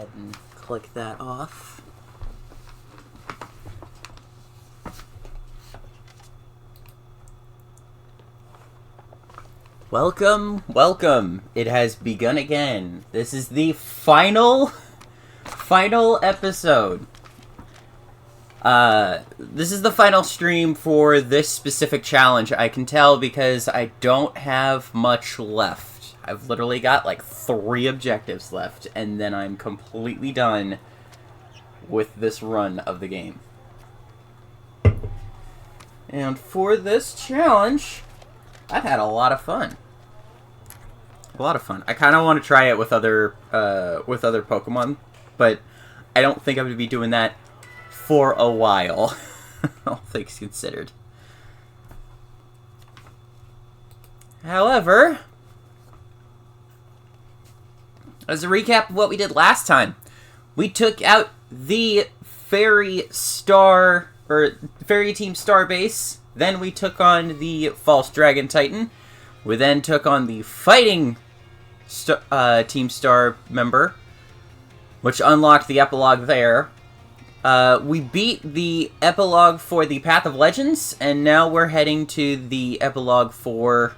ahead and click that off. Welcome, welcome. It has begun again. This is the final episode. This is the final stream for this specific challenge. I can tell because I don't have much left. I've literally got like 3 objectives left, and then I'm completely done with this run of the game. And for this challenge, I've had a lot of fun. I kind of want to try it with other Pokemon, but I don't think I'm going to be doing that for a while. All things considered. However, as a recap of what we did last time, we took out the Fairy Team Star base. Then we took on the False Dragon Titan. We then took on the Fighting Team Star member, which unlocked the epilogue there. We beat the epilogue for the Path of Legends, and now we're heading to the epilogue for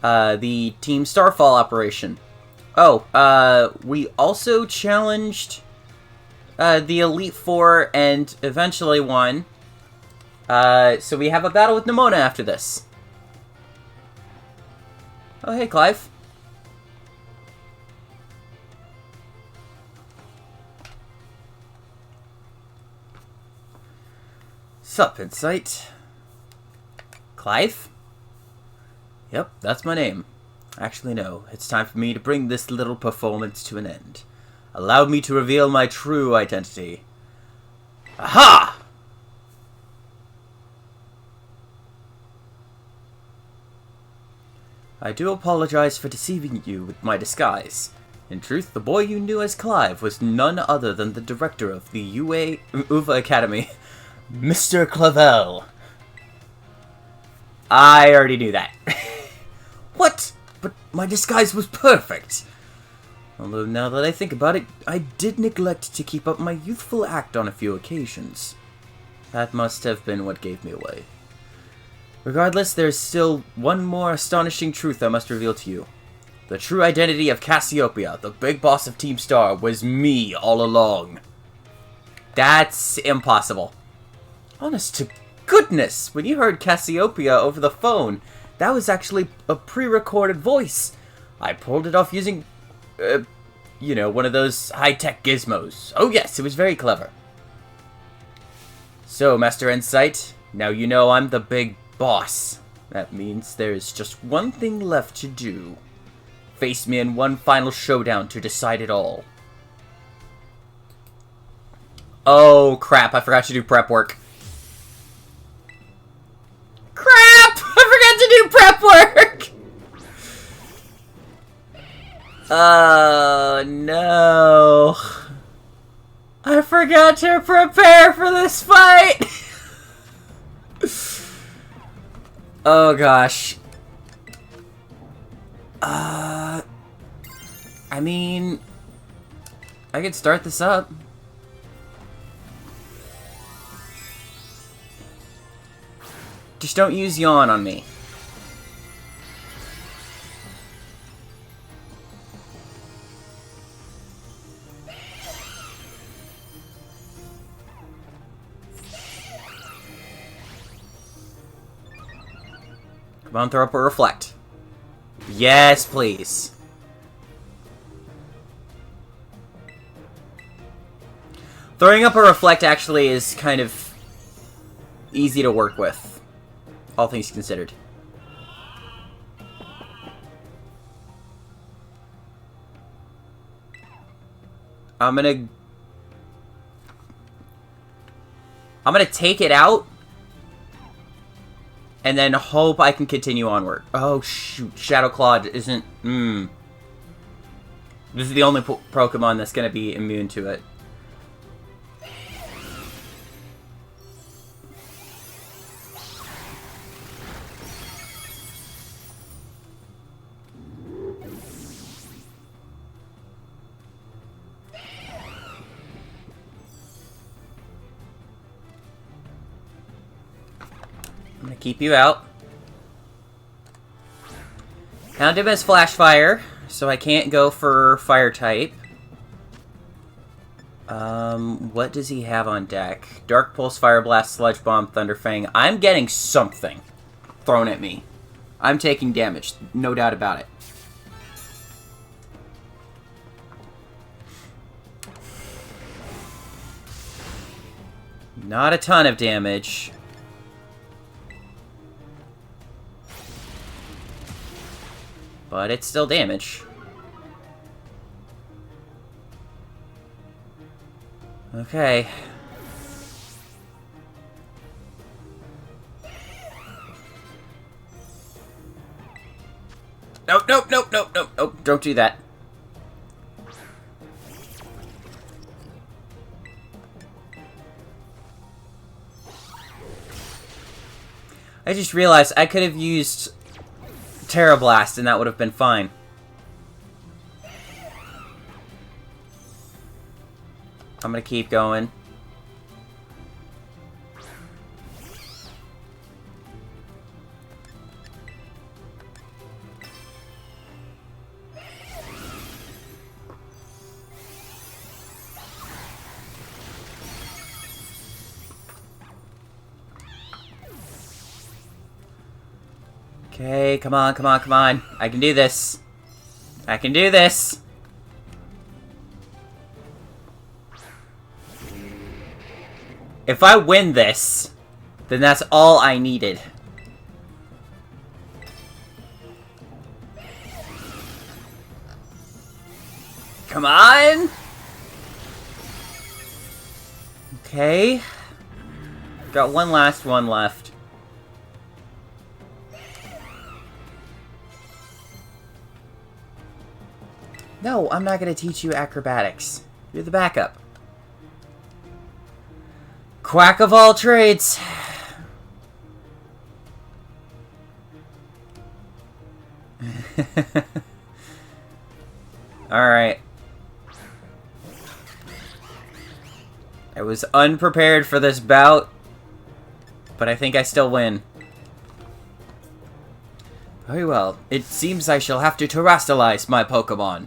the Team Starfall operation. We also challenged the Elite Four and eventually won. So we have a battle with Nemona after this. Oh, hey, Clive. Sup, N-Sight? Clive? Yep, that's my name. Actually, no. It's time for me to bring this little performance to an end. Allow me to reveal my true identity. Aha! I do apologize for deceiving you with my disguise. In truth, the boy you knew as Clive was none other than the director of the UVA Academy, Mr. Clavel. I already knew that. What? But my disguise was perfect. Although now that I think about it, I did neglect to keep up my youthful act on a few occasions. That must have been what gave me away. Regardless, there's still one more astonishing truth I must reveal to you. The true identity of Cassiopeia, the big boss of Team Star, was me all along. That's impossible. Honest to goodness, when you heard Cassiopeia over the phone, that was actually a pre-recorded voice. I pulled it off using, one of those high-tech gizmos. Oh yes, it was very clever. So, Master N-Sight, now you know I'm the big boss. That means there's just one thing left to do. Face me in one final showdown to decide it all. Oh, crap. I forgot to do prep work. Crap! I forgot to do prep work! Oh, no. I forgot to prepare for this fight! Oh, gosh. I mean, I could start this up. Just don't use yawn on me. Come on, throw up a reflect. Yes, please. Throwing up a reflect actually is kind of easy to work with, all things considered. I'm gonna take it out and then hope I can continue onward. Oh shoot, Shadow Claw isn't... This is the only Pokemon that's gonna be immune to it. keep you out. Found him as Flash Fire, so I can't go for Fire type. What does he have on deck? Dark Pulse, Fire Blast, Sludge Bomb, Thunder Fang. I'm getting something thrown at me. I'm taking damage, no doubt about it. Not a ton of damage. But it's still damage. Okay. Nope, nope, nope, nope, nope, nope. Don't do that. I just realized I could have used Terra Blast and that would have been fine. I'm gonna keep going. Okay, come on, come on, come on. I can do this. I can do this. If I win this, then that's all I needed. Come on! Okay. Got one last one left. No, I'm not going to teach you acrobatics. You're the backup. Quack of all trades. Alright. I was unprepared for this bout, but I think I still win. Very well. It seems I shall have to terrestrialize my Pokemon.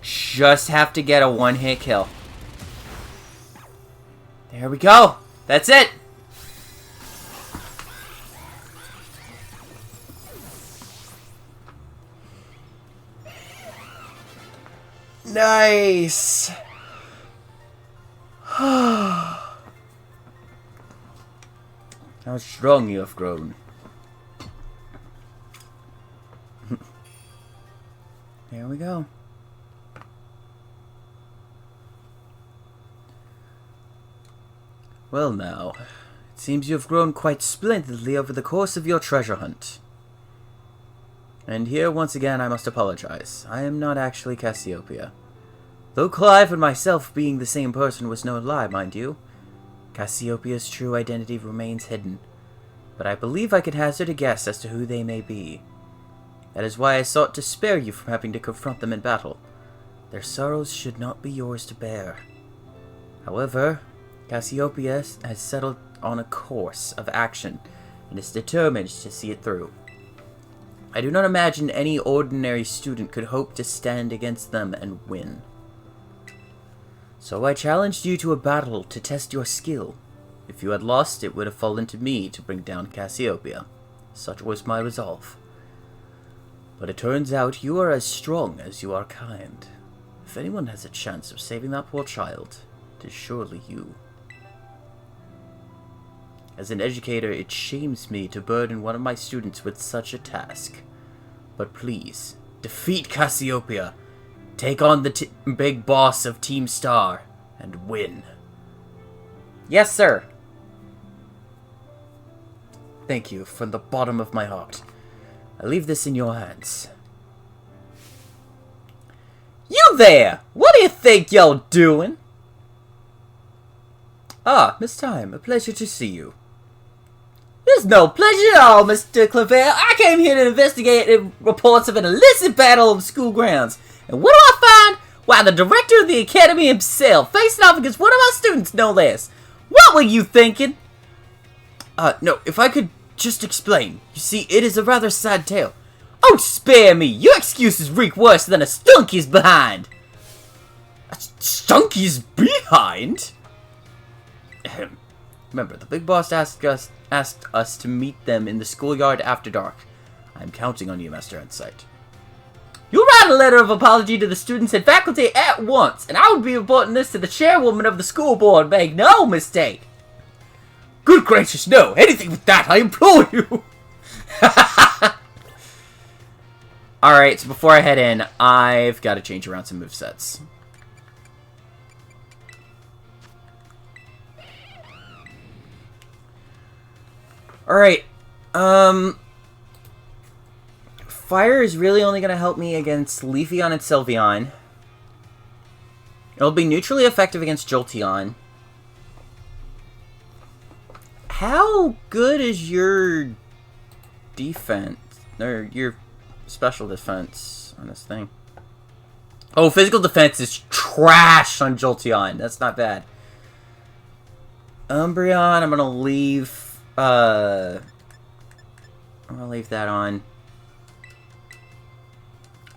Just have to get a one-hit kill. There we go. That's it. Nice. How strong you have grown. There we go. Well now, it seems you have grown quite splendidly over the course of your treasure hunt. And here, once again, I must apologize. I am not actually Cassiopeia. Though Clive and myself being the same person was no lie, mind you, Cassiopeia's true identity remains hidden. But I believe I can hazard a guess as to who they may be. That is why I sought to spare you from having to confront them in battle. Their sorrows should not be yours to bear. However, Cassiopeia has settled on a course of action and is determined to see it through. I do not imagine any ordinary student could hope to stand against them and win. So I challenged you to a battle to test your skill. If you had lost, it would have fallen to me to bring down Cassiopeia. Such was my resolve. But it turns out you are as strong as you are kind. If anyone has a chance of saving that poor child, it is surely you. As an educator, it shames me to burden one of my students with such a task. But please, defeat Cassiopeia, take on the big boss of Team Star, and win. Yes, sir. Thank you from the bottom of my heart. I leave this in your hands. You there! What do you think you're doing? Ah, Miss Time, a pleasure to see you. There's no pleasure at all, Mr. Clavel. I came here to investigate reports of an illicit battle of school grounds. And what do I find? Why, the director of the academy himself, facing off against one of our students, no less. What were you thinking? No, if I could just explain. You see, it is a rather sad tale. Oh, spare me! Your excuses reek worse than a stunky's behind. A stunky's behind? Remember, the big boss asked us to meet them in the schoolyard after dark. I'm counting on you, Master N-Sight. You'll write a letter of apology to the students and faculty at once, and I will be reporting this to the chairwoman of the school board. Make no mistake. Good gracious, no! Anything but that, I implore you! Alright, so before I head in, I've got to change around some movesets. Alright, Fire is really only going to help me against Leafeon and Sylveon. It'll be neutrally effective against Jolteon. How good is your defense? Or your special defense on this thing? Oh, physical defense is trash on Jolteon. That's not bad. Umbreon, I'm going to leave... I'm gonna leave that on.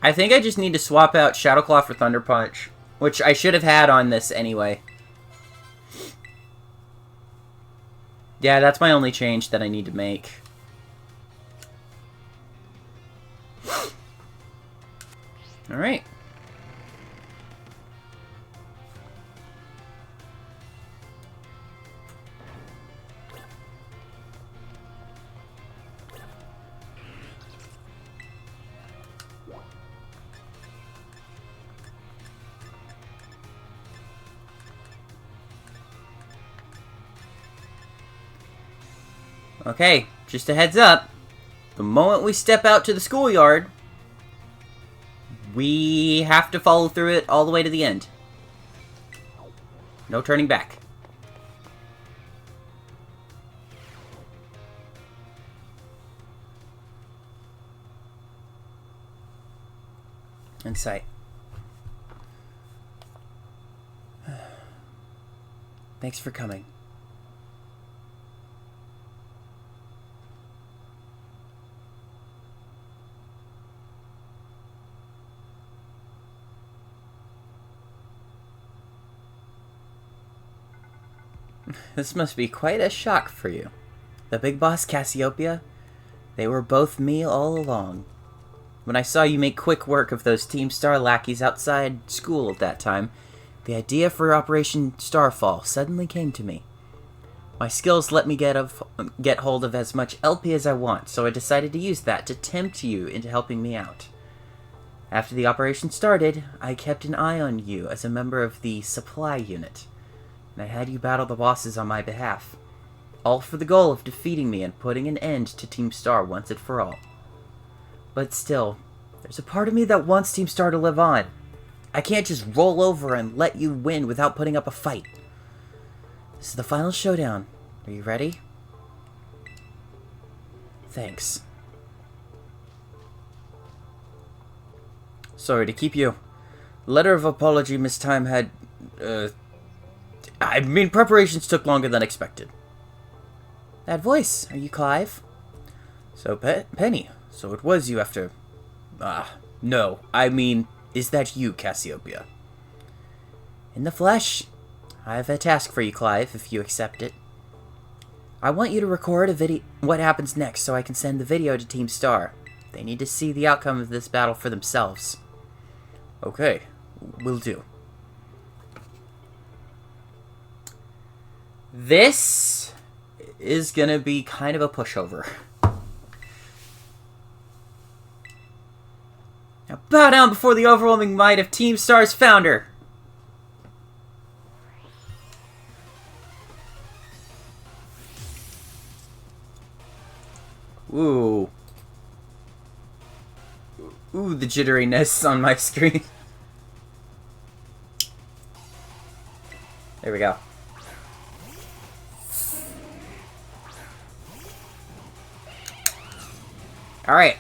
I think I just need to swap out Shadow Claw for Thunder Punch, which I should have had on this anyway. Yeah, that's my only change that I need to make. Alright. Okay, just a heads up. The moment we step out to the schoolyard, we have to follow through it all the way to the end. No turning back. N-Sight. Thanks for coming. This must be quite a shock for you. The big boss, Cassiopeia, they were both me all along. When I saw you make quick work of those Team Star lackeys outside school at that time, the idea for Operation Starfall suddenly came to me. My skills let me get hold of as much LP as I want, so I decided to use that to tempt you into helping me out. After the operation started, I kept an eye on you as a member of the supply unit. And I had you battle the bosses on my behalf, all for the goal of defeating me and putting an end to Team Star once and for all. But still, there's a part of me that wants Team Star to live on. I can't just roll over and let you win without putting up a fight. This is the final showdown. Are you ready? Thanks. Sorry to keep you. Letter of apology Miss Time had, preparations took longer than expected. That voice, are you Clive? So, Penny, so it was you after... no, is that you, Cassiopeia? In the flesh. I have a task for you, Clive, if you accept it. I want you to record a video what happens next so I can send the video to Team Star. They need to see the outcome of this battle for themselves. Okay, will do. This is gonna be kind of a pushover. Now bow down before the overwhelming might of Team Star's founder. Ooh. Ooh, the jitteriness on my screen. Alright.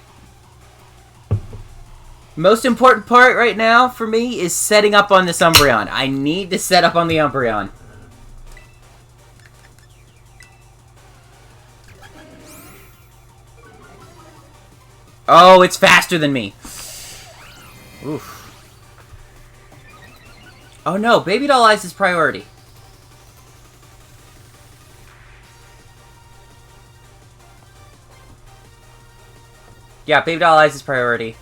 Most important part right now for me is setting up on this Umbreon. I need to set up on the Umbreon. Oh, it's faster than me. Oof. Oh no, Baby Doll Eyes is priority. Yeah, Baby Doll Eyes is priority.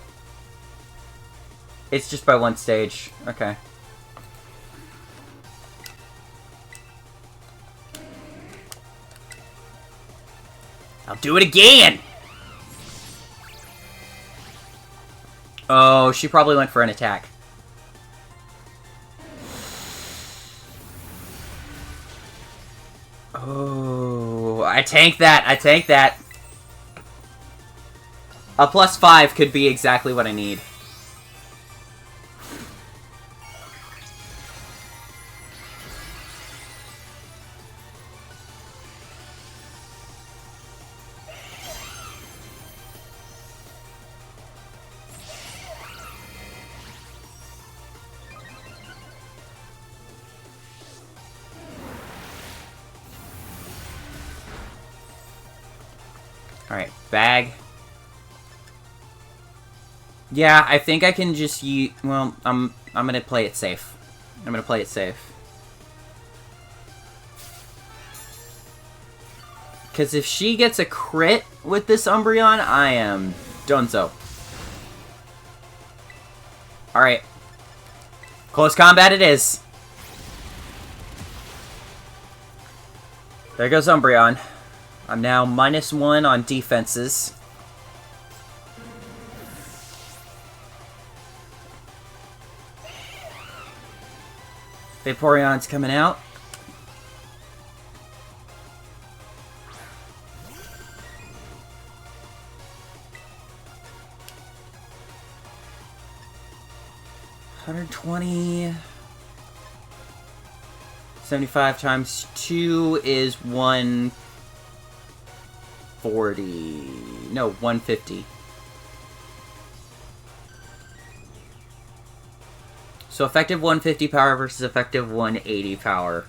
It's just by one stage. Okay. I'll do it again! Oh, she probably went for an attack. Oh, I tanked that. I tanked that. A +5 could be exactly what I need. Alright, bag. Yeah, I think I can just use... Well, I'm gonna play it safe. I'm gonna play it safe. Because if she gets a crit with this Umbreon, I am donezo. Alright. Close combat it is. There goes Umbreon. I'm now -1 on defenses. Vaporeon's coming out. $120. 75 times 2 is 140. No, 150. So effective 150 power versus effective 180 power.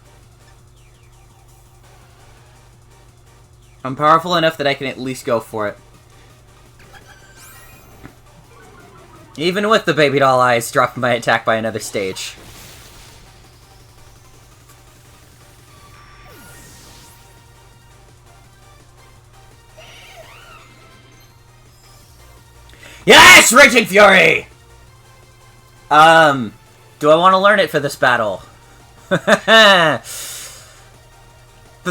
I'm powerful enough that I can at least go for it. Even with the Baby Doll Eyes dropping my attack by another stage. Yes! Raging Fury! Do I want to learn it for this battle? The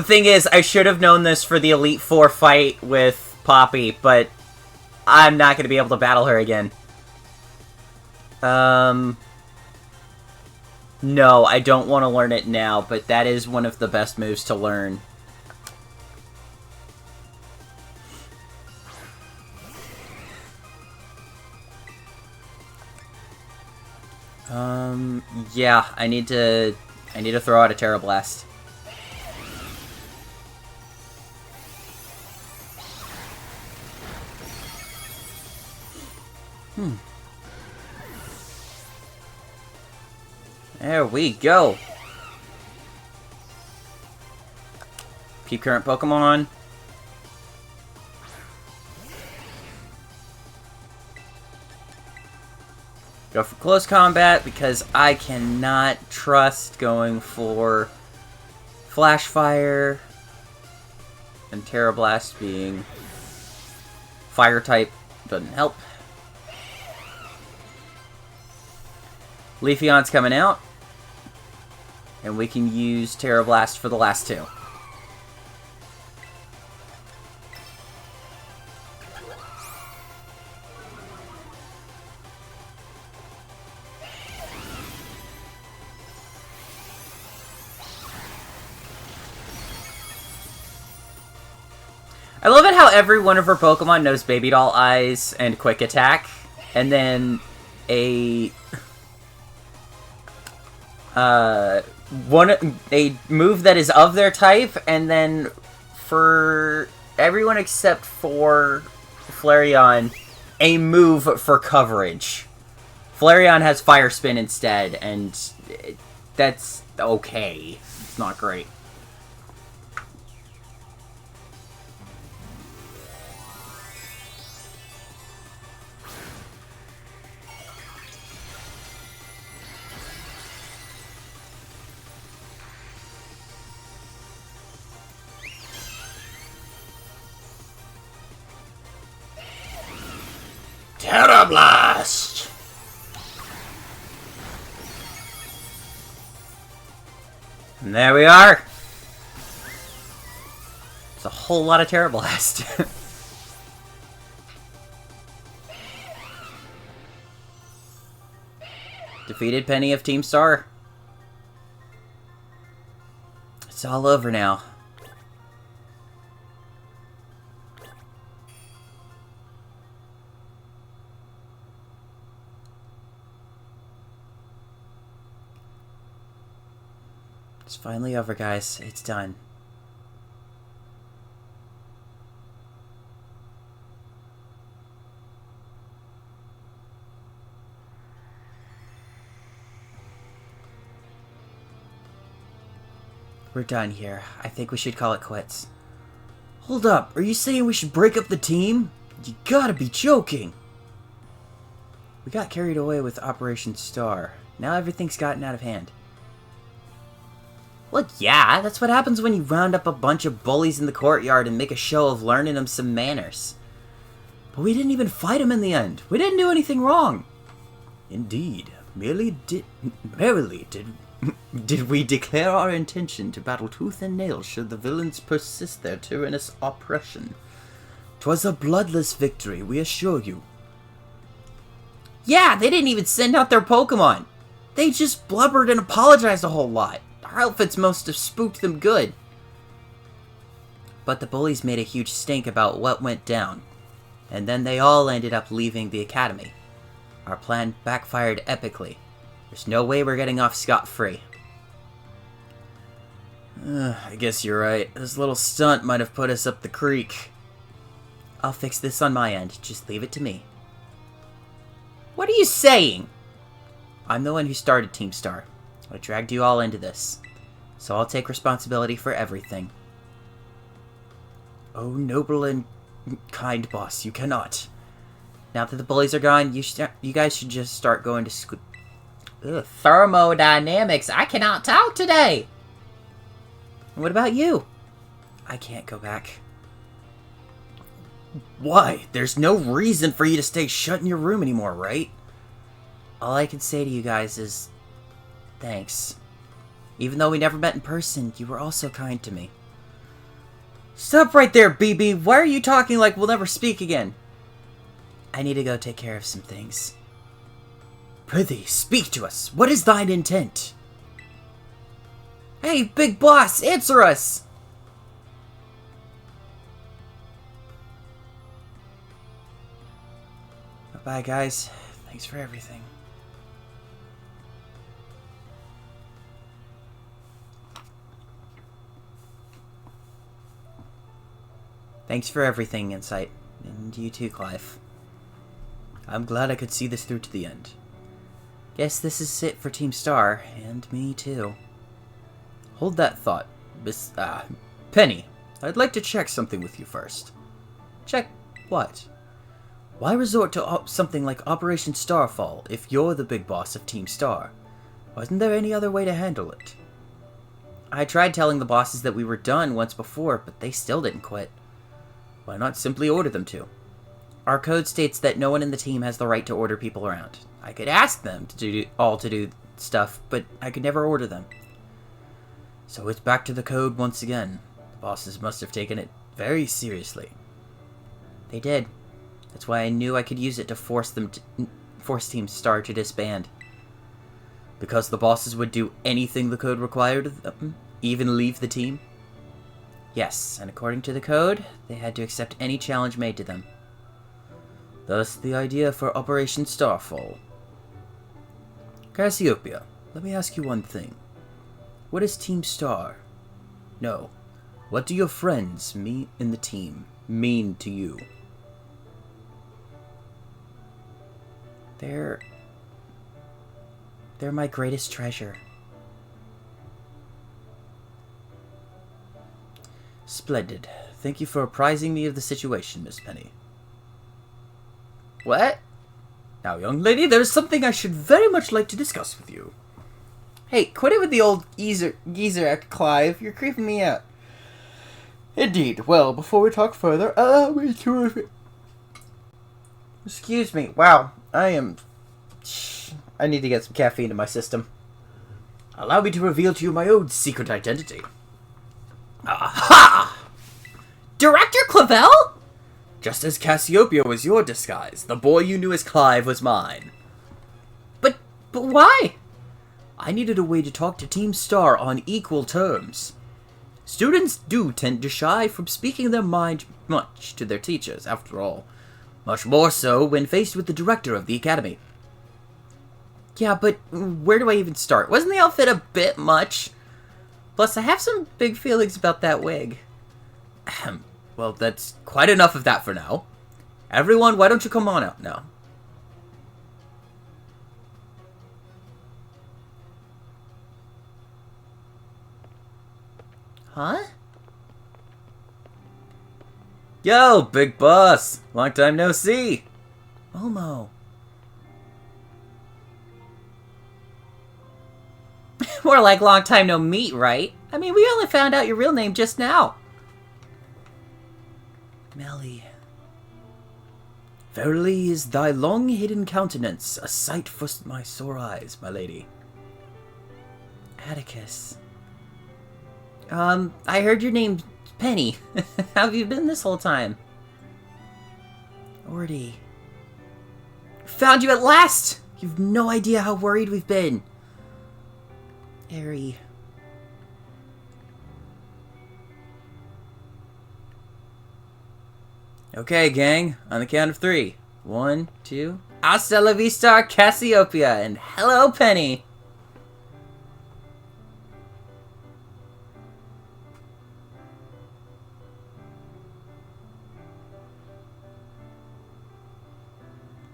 thing is, I should have known this for the Elite Four fight with Poppy, but I'm not going to be able to battle her again. No, I don't want to learn it now, but that is one of the best moves to learn. Yeah, I need to throw out a Terra Blast. There we go. Keep current Pokemon. Go for close combat because I cannot trust going for Flash Fire and Terra Blast being Fire type doesn't help. Leafeon's coming out, and we can use Terra Blast for the last two. I love it how every one of her Pokemon knows Baby Doll Eyes and Quick Attack, and then a move that is of their type, and then for everyone except for Flareon a move for coverage. Flareon has Fire Spin instead, and that's okay. It's not great. Terra Blast! And there we are. It's a whole lot of Terra Blast. Defeated Penny of Team Star. It's all over now. It's finally over, guys. It's done. We're done here. I think we should call it quits. Hold up. Are you saying we should break up the team? You gotta be joking. We got carried away with Operation Star. Now everything's gotten out of hand. Well, yeah, that's what happens when you round up a bunch of bullies in the courtyard and make a show of learning them some manners. But we didn't even fight them in the end. We didn't do anything wrong. Indeed, merely did we declare our intention to battle tooth and nail should the villains persist their tyrannous oppression. 'Twas a bloodless victory, we assure you. Yeah, they didn't even send out their Pokemon. They just blubbered and apologized a whole lot. Our outfits must have spooked them good. But the bullies made a huge stink about what went down, and then they all ended up leaving the academy. Our plan backfired epically. There's no way we're getting off scot-free. I guess you're right. This little stunt might have put us up the creek. I'll fix this on my end. Just leave it to me. What are you saying? I'm the one who started Team Star. I dragged you all into this, so I'll take responsibility for everything. Oh, noble and kind boss, you cannot. Now that the bullies are gone, you guys should just start going to school. Thermodynamics, I cannot talk today! What about you? I can't go back. Why? There's no reason for you to stay shut in your room anymore, right? All I can say to you guys is thanks. Even though we never met in person, you were also kind to me. Stop right there, BB! Why are you talking like we'll never speak again? I need to go take care of some things. Prithee, speak to us. What is thine intent? Hey, big boss, answer us! Bye, guys. Thanks for everything. Thanks for everything, N-Sight. And you too, Clive. I'm glad I could see this through to the end. Guess this is it for Team Star, and me too. Hold that thought, Penny. I'd like to check something with you first. Check what? Why resort to something like Operation Starfall if you're the big boss of Team Star? Wasn't there any other way to handle it? I tried telling the bosses that we were done once before, but they still didn't quit. Why not simply order them to? Our code states that no one in the team has the right to order people around. I could ask them to do stuff, but I could never order them. So it's back to the code once again. The bosses must have taken it very seriously. They did. That's why I knew I could use it to force Team Star to disband. Because the bosses would do anything the code required of them, even leave the team? Yes, and according to the code, they had to accept any challenge made to them. Thus the idea for Operation Starfall. Cassiopeia, let me ask you one thing. What is Team Star? No. What do your friends, me and the team, mean to you? They're my greatest treasure. Splendid. Thank you for apprising me of the situation, Miss Penny. What? Now, young lady, there is something I should very much like to discuss with you. Hey, quit it with the old geezer act, Clive. You're creeping me out. Indeed. Well, before we talk further, allow me to... Excuse me. Wow. I need to get some caffeine in my system. Allow me to reveal to you my own secret identity. Aha! Director Clavel? Just as Cassiopeia was your disguise, the boy you knew as Clive was mine. But why? I needed a way to talk to Team Star on equal terms. Students do tend to shy from speaking their mind much to their teachers, after all. Much more so when faced with the director of the academy. Yeah, but where do I even start? Wasn't the outfit a bit much? Plus, I have some big feelings about that wig. Well, that's quite enough of that for now. Everyone, why don't you come on out now? Huh? Yo, big boss! Long time no see! Momo. More like long time no meet, right? I mean, we only found out your real name just now. Melly. Verily is thy long-hidden countenance a sight for my sore eyes, my lady. Atticus. I heard your name's Penny. How have you been this whole time? Ordy. Found you at last! You've no idea how worried we've been. Airy. Okay, gang. On the count of 3. 1, 2... Hasta la vista, Cassiopeia! And hello, Penny!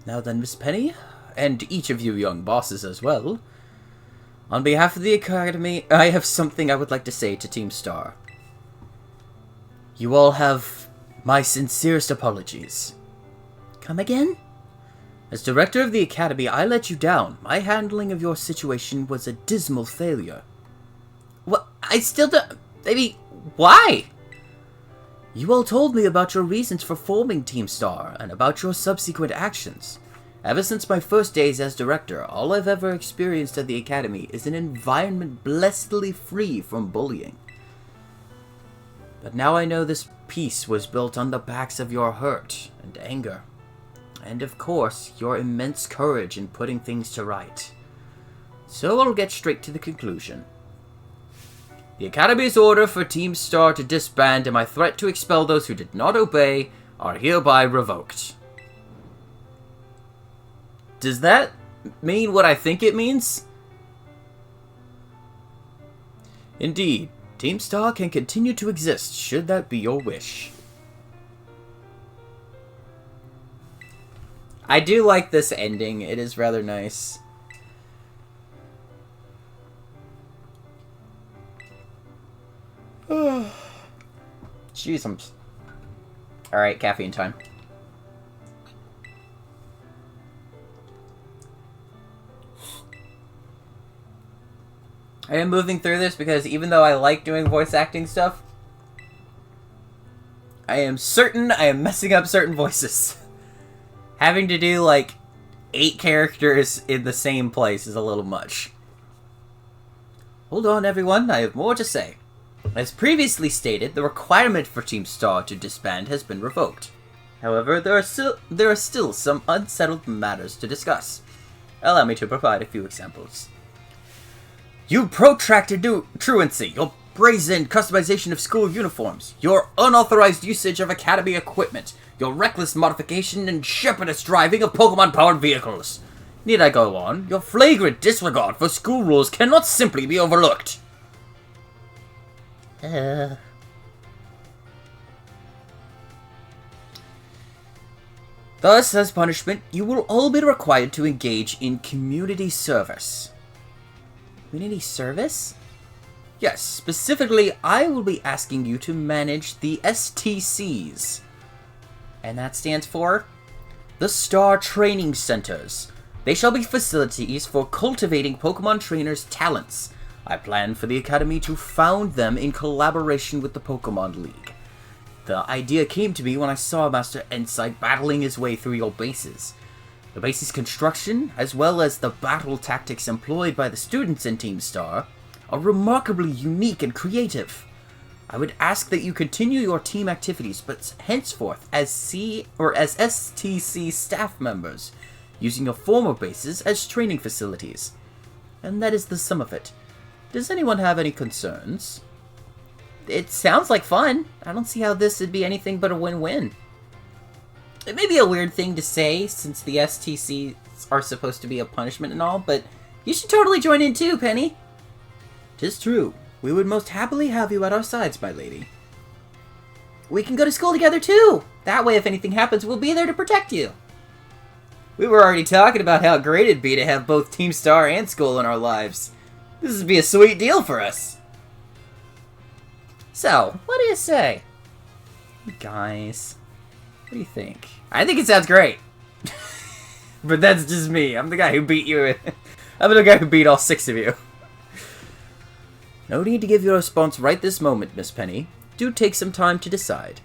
Now then, Miss Penny, and each of you young bosses as well, on behalf of the Academy, I have something I would like to say to Team Star. You all have my sincerest apologies. Come again? As director of the Academy, I let you down. My handling of your situation was a dismal failure. What? I still don't... Maybe... Why? You all told me about your reasons for forming Team Star, and about your subsequent actions. Ever since my first days as director, all I've ever experienced at the Academy is an environment blessedly free from bullying. But now I know this peace was built on the backs of your hurt and anger. And of course, your immense courage in putting things to right. So I'll get straight to the conclusion. The Academy's order for Team Star to disband and my threat to expel those who did not obey are hereby revoked. Does that mean what I think it means? Indeed, Team Star can continue to exist should that be your wish. I do like this ending. It is rather nice. Jeez, I'm... Alright, caffeine time. I am moving through this because even though I like doing voice acting stuff, I am certain I am messing up certain voices. Having to do, like, 8 characters in the same place is a little much. Hold on, everyone. I have more to say. As previously stated, the requirement for Team Star to disband has been revoked. However, there are still some unsettled matters to discuss. Allow me to provide a few examples. You protracted truancy, your brazen customization of school uniforms, your unauthorized usage of Academy equipment, your reckless modification and shepherdess driving of Pokemon-powered vehicles. Need I go on? Your flagrant disregard for school rules cannot simply be overlooked. Thus, as punishment, you will all be required to engage in community service. Community service? Yes, specifically, I will be asking you to manage the STCs. And that stands for the Star Training Centers. They shall be facilities for cultivating Pokemon trainers' talents. I plan for the Academy to found them in collaboration with the Pokemon League. The idea came to me when I saw Master N-Sight battling his way through your bases. The base's construction, as well as the battle tactics employed by the students in Team Star, are remarkably unique and creative. I would ask that you continue your team activities, but henceforth as STC staff members, using your former bases as training facilities. And that is the sum of it. Does anyone have any concerns? It sounds like fun. I don't see how this would be anything but a win-win. It may be a weird thing to say, since the STCs are supposed to be a punishment and all, but you should totally join in too, Penny. 'Tis true. We would most happily have you at our sides, my lady. We can go to school together too! That way, if anything happens, we'll be there to protect you. We were already talking about how great it'd be to have both Team Star and school in our lives. This would be a sweet deal for us. So, what do you say? Guys, what do you think? I think it sounds great. But that's just me. I'm the guy who beat you. I'm the guy who beat all 6 of you. No need to give your response right this moment, Miss Penny. Do take some time to decide.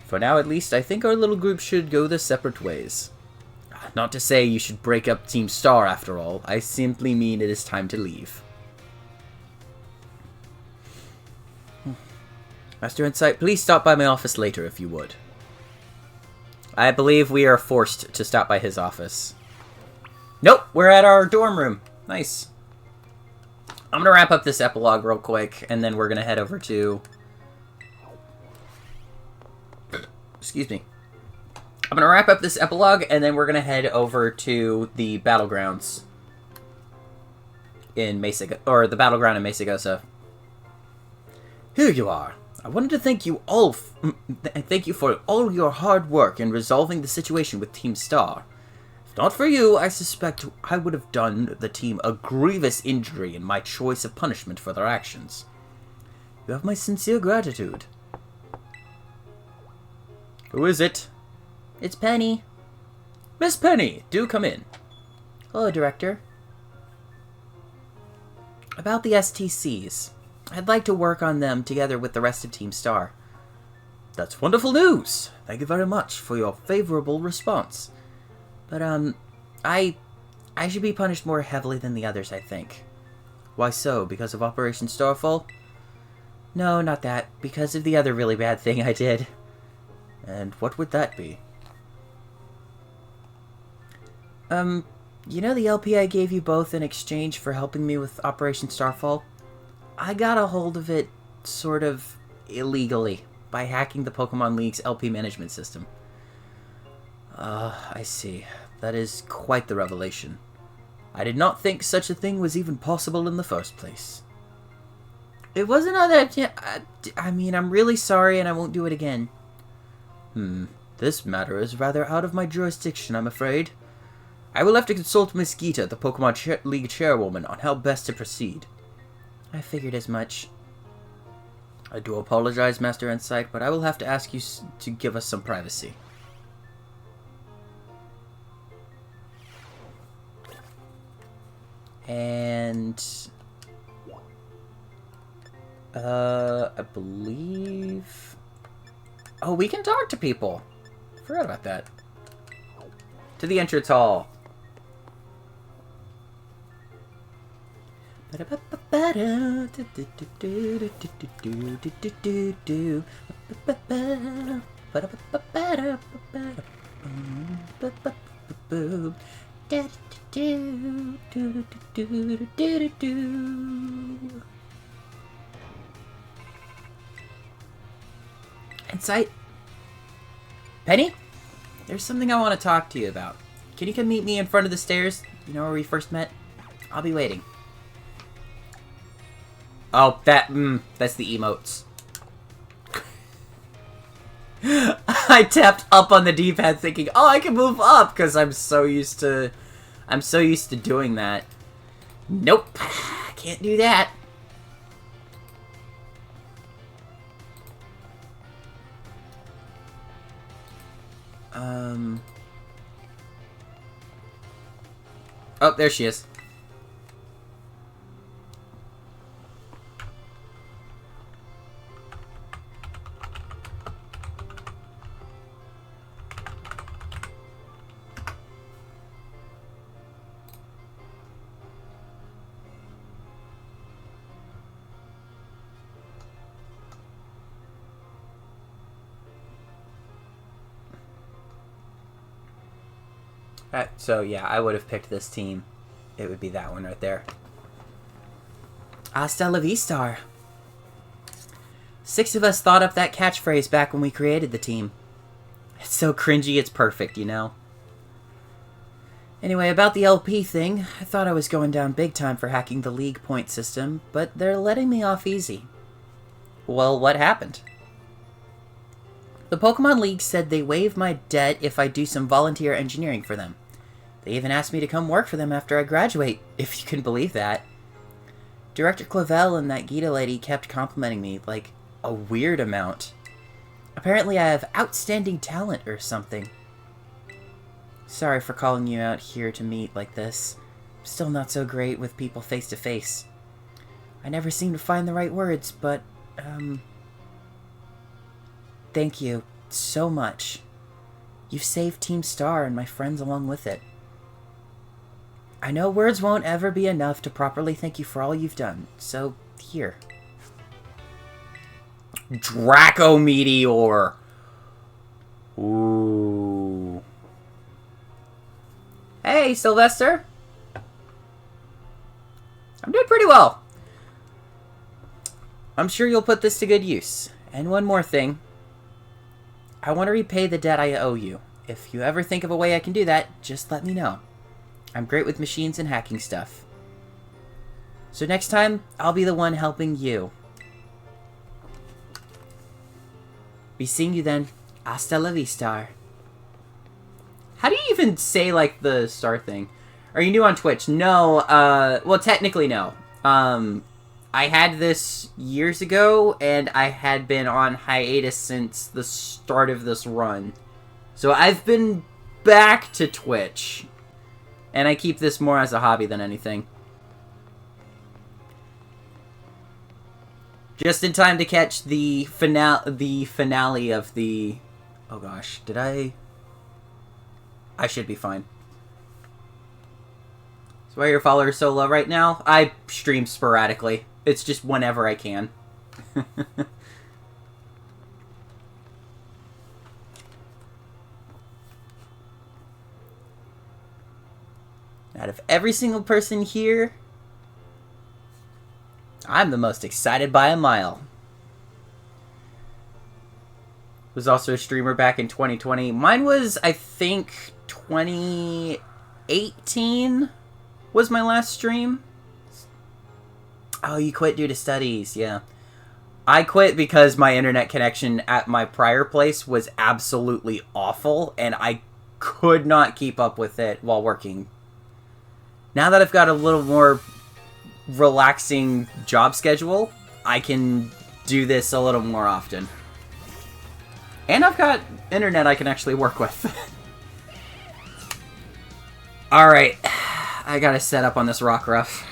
For now, at least, I think our little group should go their separate ways. Not to say you should break up Team Star, after all. I simply mean it is time to leave. Master N-Sight, please stop by my office later if you would. I believe we are forced to stop by his office. Nope, we're at our dorm room. Nice. I'm going to wrap up this epilogue real quick, and then we're going to head over to... Excuse me. I'm going to wrap up this epilogue, and then we're going to head over to the battlegrounds in Mesa, or the battleground in Mesagosa. Here you are. I wanted to thank you all, thank you for all your hard work in resolving the situation with Team Star. If not for you, I suspect I would have done the team a grievous injury in my choice of punishment for their actions. You have my sincere gratitude. Who is it? It's Penny. Miss Penny, do come in. Hello, Director. About the STCs. I'd like to work on them together with the rest of Team Star. That's wonderful news. Thank you very much for your favorable response. But, I should be punished more heavily than the others, I think. Why so? Because of Operation Starfall? No, not that. Because of the other really bad thing I did. And what would that be? You know the LP I gave you both in exchange for helping me with Operation Starfall? I got a hold of it, sort of, illegally, by hacking the Pokemon League's LP management system. I see. That is quite the revelation. I did not think such a thing was even possible in the first place. It wasn't all that... I mean, I'm really sorry and I won't do it again. This matter is rather out of my jurisdiction, I'm afraid. I will have to consult Miss Gita, the Pokemon League chairwoman, on how best to proceed. I figured as much. I do apologize, Master N-Sight, but I will have to ask you to give us some privacy. And... I believe... Oh, we can talk to people! Forgot about that. To the entrance hall. N-Sight? Penny? There's something I want to talk to you about. Can you come meet me in front of the stairs? You know where we first met? I'll be waiting. Oh, that's the emotes. I tapped up on the D-pad thinking, oh, I can move up because I'm so used to doing that. Nope. Can't do that. Oh, there she is. So yeah, I would have picked this team. It would be that one right there. Hasta la vista. 6 of us thought up that catchphrase back when we created the team. It's so cringy, it's perfect, you know? Anyway, about the LP thing, I thought I was going down big time for hacking the League point system, but they're letting me off easy. Well, what happened? The Pokemon League said they waive my debt if I do some volunteer engineering for them. They even asked me to come work for them after I graduate, if you can believe that. Director Clavel and that Gita lady kept complimenting me, like, a weird amount. Apparently I have outstanding talent or something. Sorry for calling you out here to meet like this. I'm still not so great with people face to face. I never seem to find the right words, but, thank you so much. You've saved Team Star and my friends along with it. I know words won't ever be enough to properly thank you for all you've done, so here. Draco Meteor! Ooh. Hey, Sylvester! I'm doing pretty well. I'm sure you'll put this to good use. And one more thing. I want to repay the debt I owe you. If you ever think of a way I can do that, just let me know. I'm great with machines and hacking stuff. So next time, I'll be the one helping you. Be seeing you then. Hasta la vista. How do you even say, like, the star thing? Are you new on Twitch? No, well, technically no. I had this years ago, and I had been on hiatus since the start of this run. So I've been back to Twitch. And I keep this more as a hobby than anything. Just in time to catch the finale of the... Oh gosh, did I should be fine. So why are your followers so low right now? I stream sporadically. It's just whenever I can. Out of every single person here, I'm the most excited by a mile. Was also a streamer back in 2020. Mine was, I think, 2018 was my last stream. Oh, you quit due to studies, yeah. I quit because my internet connection at my prior place was absolutely awful, and I could not keep up with it while working. Now that I've got a little more relaxing job schedule, I can do this a little more often. And I've got internet I can actually work with. Alright, I gotta set up on this Rockruff.